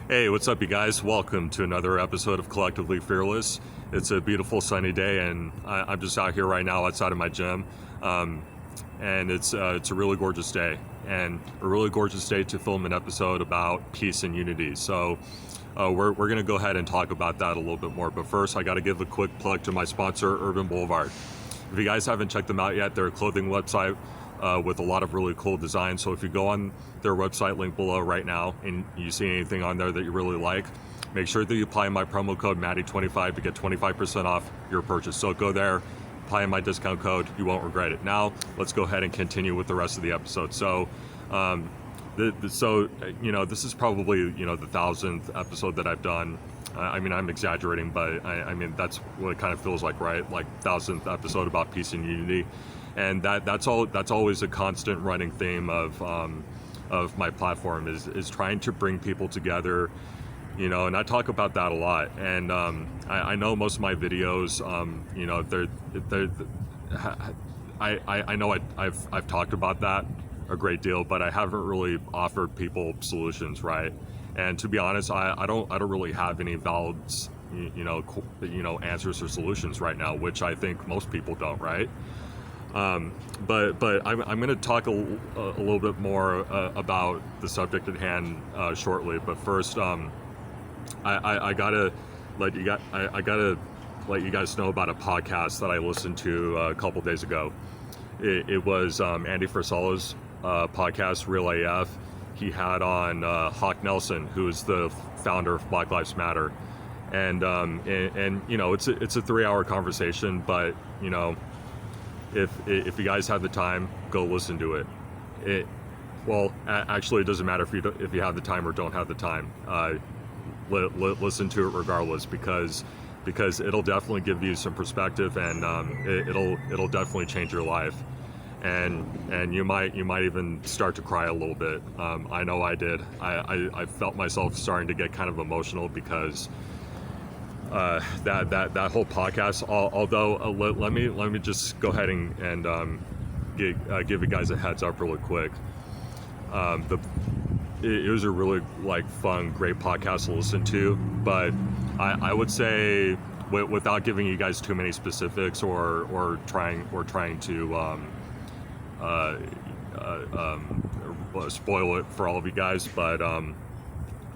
Hey, what's up, you guys? Welcome to another episode of Collectively Fearless. It's a beautiful sunny day, and I'm just out here right now outside of my gym, and it's a really gorgeous day, and a really gorgeous day to film an episode about peace and unity. So we're going to go ahead and talk about that a little bit more. But first, I got to give a quick plug to my sponsor, Urban Boulevard. If you guys haven't checked them out yet, they're a clothing website with a lot of really cool designs. So if you go on their website link below right now and you see anything on there that you really like, make sure that you apply my promo code Maddie25 to get 25% off your purchase. So go there, apply my discount code, you won't regret it. Now let's go ahead and continue with the rest of the episode. So this is probably the 1,000th episode that I've done. I'm exaggerating, but I mean that's what it kind of feels like, right? Like 1,000th episode about peace and unity. And that's always a constant running theme of my platform is trying to bring people together, and I talk about that a lot. And I know most of my videos, I know I've talked about that a great deal, but I haven't really offered people solutions, right? And to be honest, I don't really have any valid answers or solutions right now, which I think most people don't, right? But I'm going to talk a little bit more about the subject at hand shortly. But first, I gotta let you guys know about a podcast that I listened to a couple days ago. It was Andy Frisella's podcast, Real AF. He had on Hawk Nelson, who is the founder of Black Lives Matter, and it's a 3-hour conversation, but If you guys have the time, go listen to it. Actually, it doesn't matter if you have the time or don't have the time. Listen to it regardless, because it'll definitely give you some perspective, and it'll definitely change your life. And you might even start to cry a little bit. I know I did. I felt myself starting to get kind of emotional because that whole podcast. Although let me just go ahead and give you guys a heads up really quick. It was a really fun, great podcast to listen to. But I would say, without giving you guys too many specifics or trying to spoil it for all of you guys, but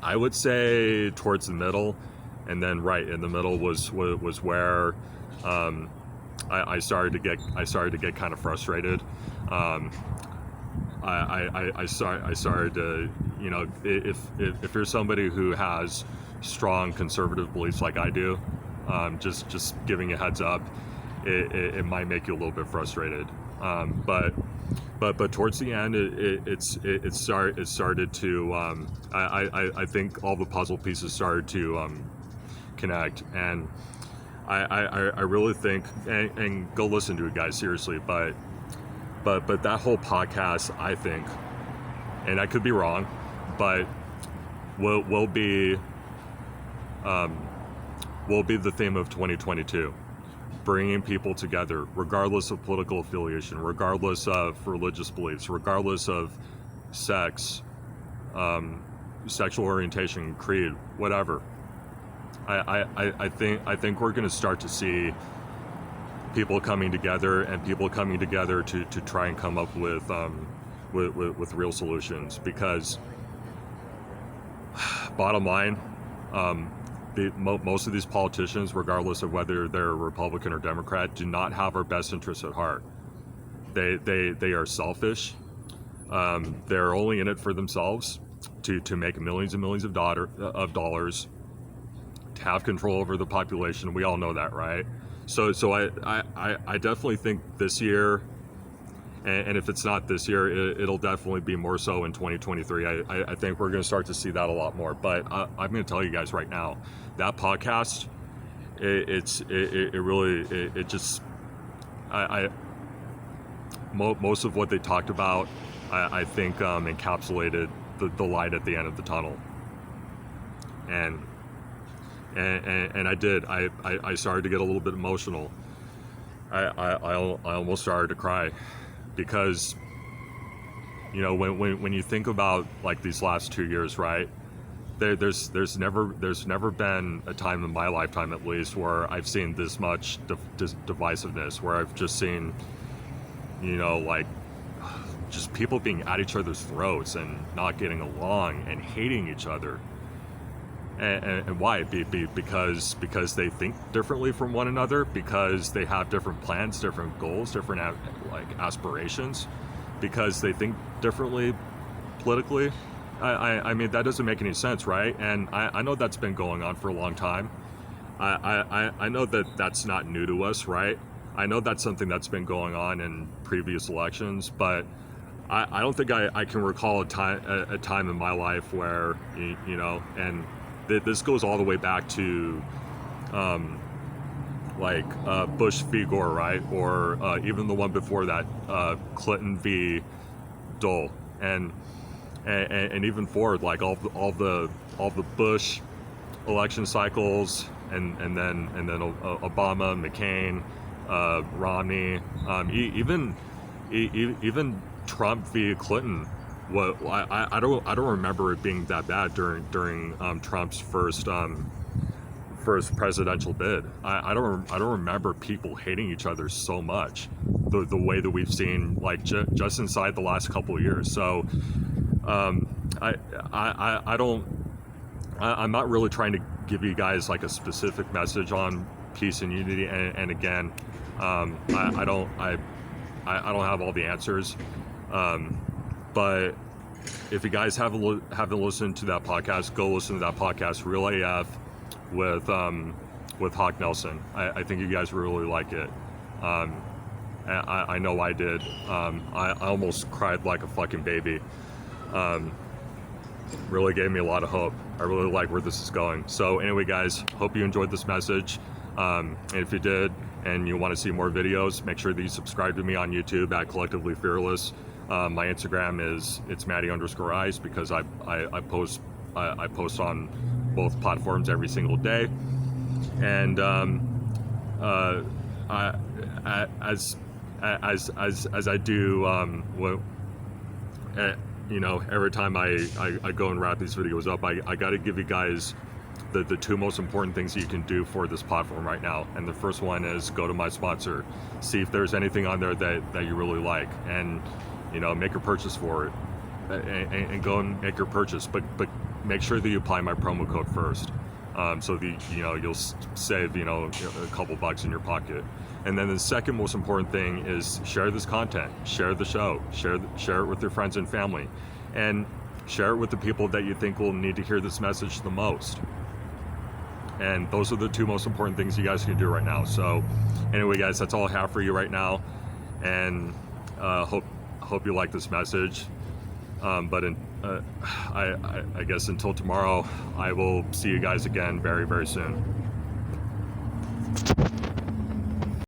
I would say towards the middle. And then right in the middle was where I started to get kind of frustrated. I started to, if you're somebody who has strong conservative beliefs like I do, just giving a heads up, it might make you a little bit frustrated. But towards the end, it started to. I think all the puzzle pieces started to connect, and I really think, and go listen to it, guys, seriously, but that whole podcast, I think, and I could be wrong, but will be the theme of 2022, bringing people together regardless of political affiliation, regardless of religious beliefs, regardless of sex, sexual orientation, creed, whatever. I think we're going to start to see people coming together, and people coming together to try and come up with real solutions. Because bottom line, most of these politicians, regardless of whether they're Republican or Democrat, do not have our best interests at heart. They are selfish. They're only in it for themselves, to make millions and millions of dollars. To have control over the population. We all know that, right? So I definitely think this year, and if it's not this year, it'll definitely be more so in 2023. I think we're going to start to see that a lot more. But I'm going to tell you guys right now, that podcast, most of what they talked about, I think encapsulated the light at the end of the tunnel. And I did. I started to get a little bit emotional. I almost started to cry, because when you think about these last 2 years, right? there's never been a time in my lifetime, at least, where I've seen this much divisiveness, where I've just seen, like, just people being at each other's throats and not getting along and hating each other. And why? Because they think differently from one another, because they have different plans, different goals, different aspirations, because they think differently politically. I mean, that doesn't make any sense, right? And I know that's been going on for a long time. I know that that's not new to us, right? I know that's something that's been going on in previous elections, but I don't think I can recall a time in my life where, and this goes all the way back to Bush v. Gore, right? Or even the one before that, Clinton v. Dole, and even forward, like all the Bush election cycles, and then Obama, McCain, Romney, even Trump v. Clinton. What I don't remember it being that bad during Trump's first presidential bid. I don't remember people hating each other so much the way that we've seen, like, just inside the last couple of years. So I'm not really trying to give you guys like a specific message on peace and unity. And again, I don't have all the answers. But if you guys haven't listened to that podcast, go listen to that podcast, Real AF, with Hawk Nelson. I think you guys really like it. I know I did. I almost cried like a fucking baby. Really gave me a lot of hope. I really like where this is going. So anyway, guys, hope you enjoyed this message. And if you did, and you want to see more videos, make sure that you subscribe to me on YouTube at Collectively Fearless. My Instagram it's Matty_Eyes, because I post on both platforms every single day. And as I do, every time I go and wrap these videos up, I got to give you guys the two most important things that you can do for this platform right now. And the first one is go to my sponsor, see if there's anything on there that you really like, and make a purchase for it, and go and make your purchase. But make sure that you apply my promo code first, so that you'll save a couple bucks in your pocket. And then the second most important thing is share this content, share the show, share it with your friends and family, and share it with the people that you think will need to hear this message the most. And those are the two most important things you guys can do right now. So anyway, guys, that's all I have for you right now, and hope you like this message. But I guess until tomorrow, I will see you guys again very, very soon.